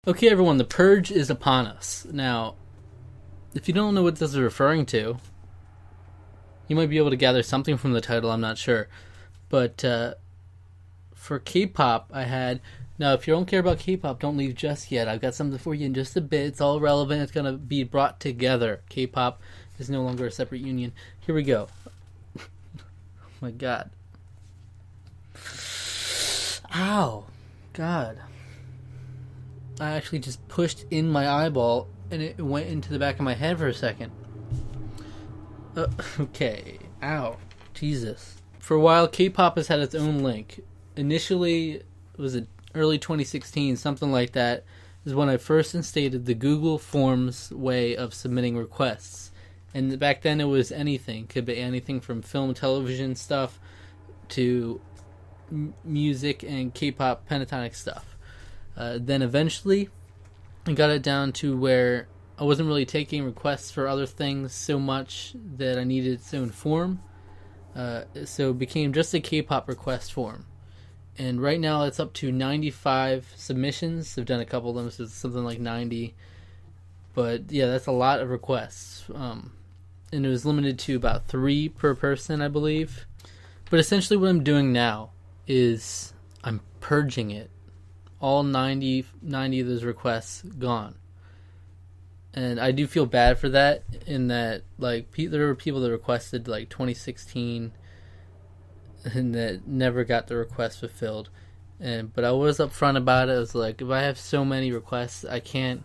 Okay, everyone, the Purge is upon us. Now, if you don't know what this is referring to, you might be able to gather something from the title, I'm not sure. But for K-pop, I had... Now, if you don't care about K-pop, don't leave just yet. I've got something for you in just a bit. It's all relevant. It's going to be brought together. K-pop is no longer a separate union. Here we go. Oh my God. Ow. God. I actually just pushed in my eyeball and it went into the back of my head for a second. Okay. Ow. Jesus. For a while, K-pop has had its own link. Initially, was it early 2016, something like that, is when I first instated the Google Forms way of submitting requests. And back then it was anything. Could be anything from film, television stuff to music and K-pop pentatonic stuff. Then eventually I got it down to where I wasn't really taking requests for other things so much that I needed its own form. So it became just a K-pop request form. And right now it's up to 95 submissions. I've done a couple of them, so it's something like 90. But yeah, that's a lot of requests. And it was limited to about 3 per person, I believe. But essentially what I'm doing now is I'm purging it. All 90 of those requests gone. And I do feel bad for that, in that like there were people that requested like 2016 and that never got the request fulfilled. But I was upfront about it. I was like, if I have so many requests, I'm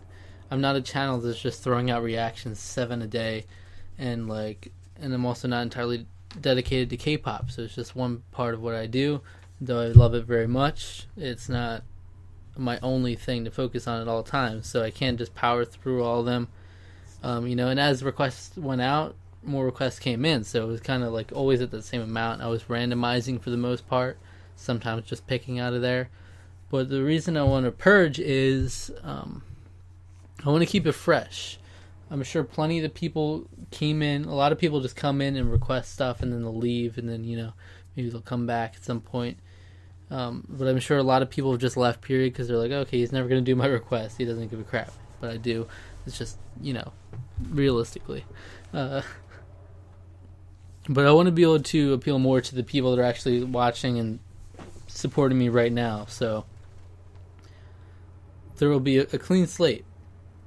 not a channel that's just throwing out reactions 7 a day, and I'm also not entirely dedicated to K-pop, so it's just one part of what I do. Though I love it very much, it's not my only thing to focus on at all times, so I can't just power through all of them. And as requests went out, more requests came in, so it was kind of like always at the same amount. I was randomizing for the most part, sometimes just picking out of there. But the reason I want to purge is I want to keep it fresh. I'm sure plenty of the people came in. A lot of people just come in and request stuff and then they'll leave, and then maybe they'll come back at some point. But I'm sure a lot of people have just left, period, because they're like, okay, he's never going to do my request. He doesn't give a crap. But I do. It's just, realistically. But I want to be able to appeal more to the people that are actually watching and supporting me right now. So there will be a clean slate.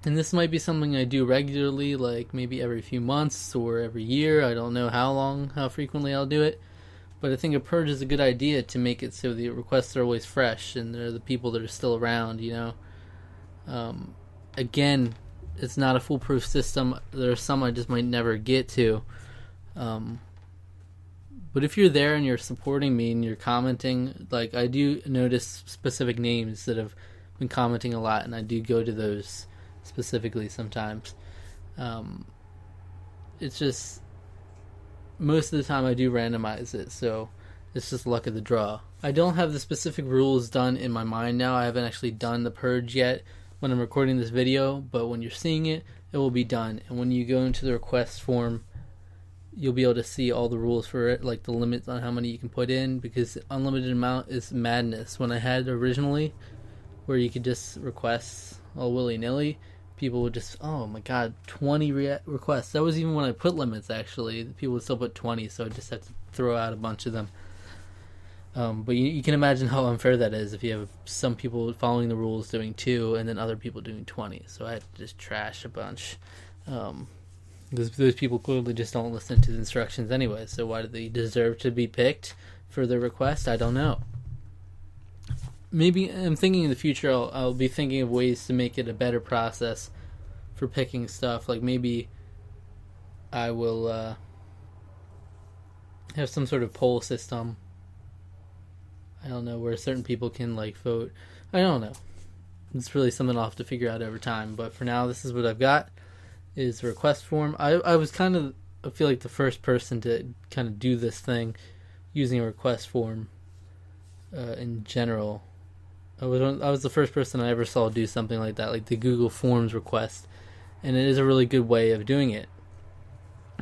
And this might be something I do regularly, like maybe every few months or every year. I don't know how frequently I'll do it. But I think a purge is a good idea to make it so the requests are always fresh and they're the people that are still around, Again, it's not a foolproof system. There are some I just might never get to. But if you're there and you're supporting me and you're commenting, like I do notice specific names that have been commenting a lot, and I do go to those specifically sometimes. It's just... most of the time I do randomize it, so it's just luck of the draw. I don't have the specific rules done in my mind now. I haven't actually done the purge yet when I'm recording this video, but when you're seeing it, it will be done. And when you go into the request form, you'll be able to see all the rules for it, like the limits on how many you can put in, because unlimited amount is madness. When I had it originally, where you could just request all willy-nilly, people would just, oh my god, 20 requests. That was even when I put limits, actually. People would still put 20, so I just had to throw out a bunch of them. But you can imagine how unfair that is if you have some people following the rules doing 2 and then other people doing 20. So I had to just trash a bunch. Because those people clearly just don't listen to the instructions anyway. So why do they deserve to be picked for their request? I don't know. Maybe I'm thinking in the future I'll be thinking of ways to make it a better process for picking stuff. Like maybe I will have some sort of poll system. I don't know, where certain people can vote. I don't know. It's really something I'll have to figure out over time. But for now, this is what I've got, is the request form. I was I feel like the first person to kind of do this thing using a request form in general. I was the first person I ever saw do something like that, like the Google Forms request, and it is a really good way of doing it.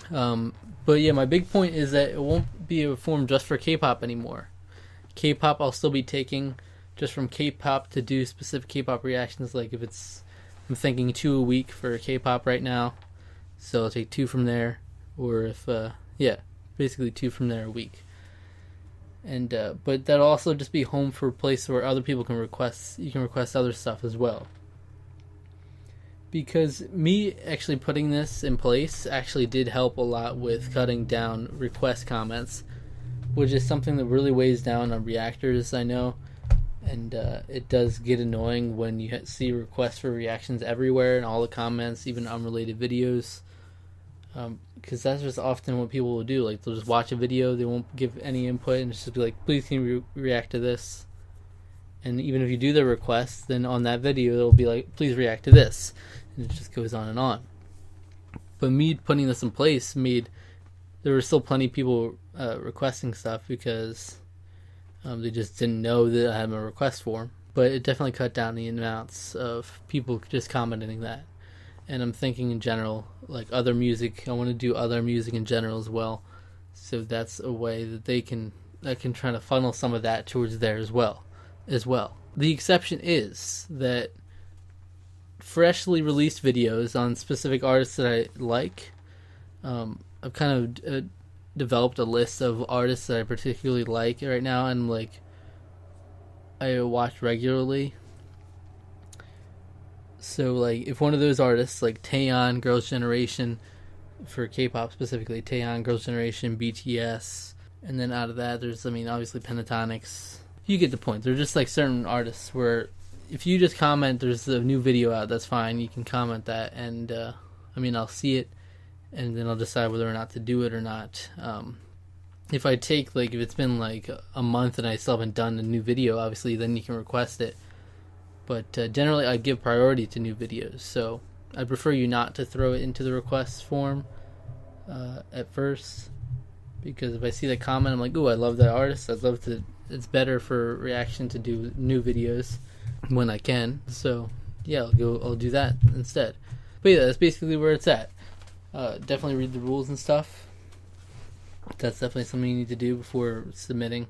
But yeah, my big point is that it won't be a form just for K-pop anymore. K-pop I'll still be taking just from K-pop to do specific K-pop reactions. Like if I'm thinking 2 a week for K-pop right now, so I'll take 2 from there, or if basically 2 from there a week. And but that'll also just be home for a place where other people can request. You can request other stuff as well. Because me actually putting this in place actually did help a lot with cutting down request comments, which is something that really weighs down on reactors, I know. And it does get annoying when you see requests for reactions everywhere and all the comments, even unrelated videos. Because that's just often what people will do. Like, they'll just watch a video, they won't give any input, and just be like, please can you react to this? And even if you do the request, then on that video it'll be like, please react to this. And it just goes on and on. But me putting this in place there were still plenty of people requesting stuff because they just didn't know that I had a request form. But it definitely cut down the amounts of people just commenting that. And I'm thinking in general, like other music, I want to do other music in general as well. So that's a way that I can try to funnel some of that towards there as well. The exception is that freshly released videos on specific artists that I like, I've kind of developed a list of artists that I particularly like right now, and like I watch regularly. So like if one of those artists, like Taeyeon, Girls' Generation, for K-pop specifically, Taeyeon, Girls' Generation, BTS, and then out of that there's, obviously Pentatonics. You get the point. They're just like certain artists where if you just comment there's a new video out, that's fine. You can comment that, and I'll see it, and then I'll decide whether or not to do it or not. If I take, if it's been like a month and I still haven't done a new video, obviously then you can request it. But generally I give priority to new videos, so I prefer you not to throw it into the request form at first, because if I see the comment, I'm like, ooh, I love that artist, it's better for reaction to do new videos when I can. So yeah, I'll do that instead. But yeah, that's basically where it's at. Definitely read the rules and stuff. That's definitely something you need to do before submitting,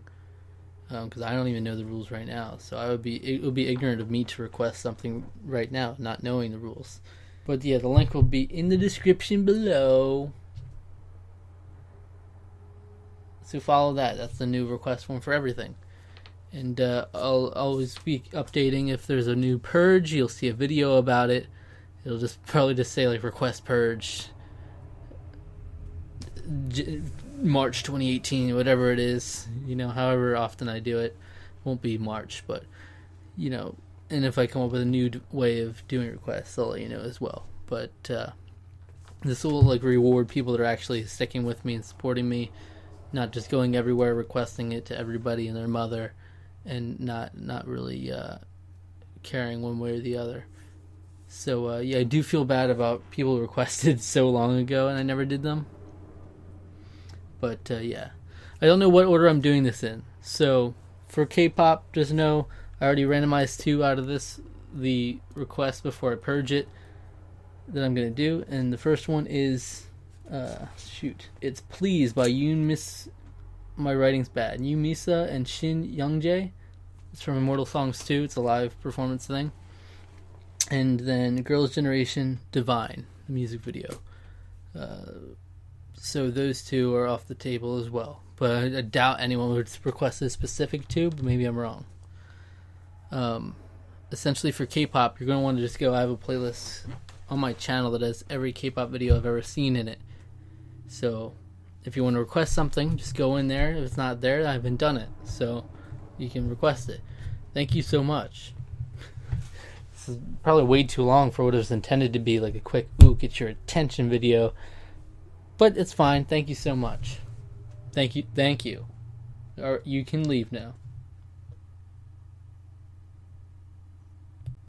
because I don't even know the rules right now. So it would be ignorant of me to request something right now, not knowing the rules. But yeah, the link will be in the description below. So follow that. That's the new request form for everything. And I'll always be updating if there's a new Purge. You'll see a video about it. It'll probably say like request Purge March 2018, whatever it is. However often I do it. Won't be March, but and if I come up with a new way of doing requests, I'll let you know as well. But this will reward people that are actually sticking with me and supporting me, not just going everywhere requesting it to everybody and their mother, and not really caring one way or the other. So yeah, I do feel bad about people who requested so long ago and I never did them. But yeah, I don't know what order I'm doing this in. So for K-pop, just know I already randomized 2 out of the requests before I purge it that I'm going to do. And the first one is, it's Please by Yoon Miss. My writing's bad. Yoon Misa and Shin Youngjae. It's from Immortal Songs 2. It's a live performance thing. And then Girls' Generation, Divine, the music video. So those 2 are off the table as well. But I doubt anyone would request a specific 2, but maybe I'm wrong. Essentially for K-pop, you're going to want to just go, I have a playlist on my channel that has every K-pop video I've ever seen in it. So if you want to request something, just go in there. If it's not there, I haven't done it. So you can request it. Thank you so much. This is probably way too long for what it was intended to be, like a quick, get your attention video. But it's fine. Thank you so much. Thank you. Or you can leave now.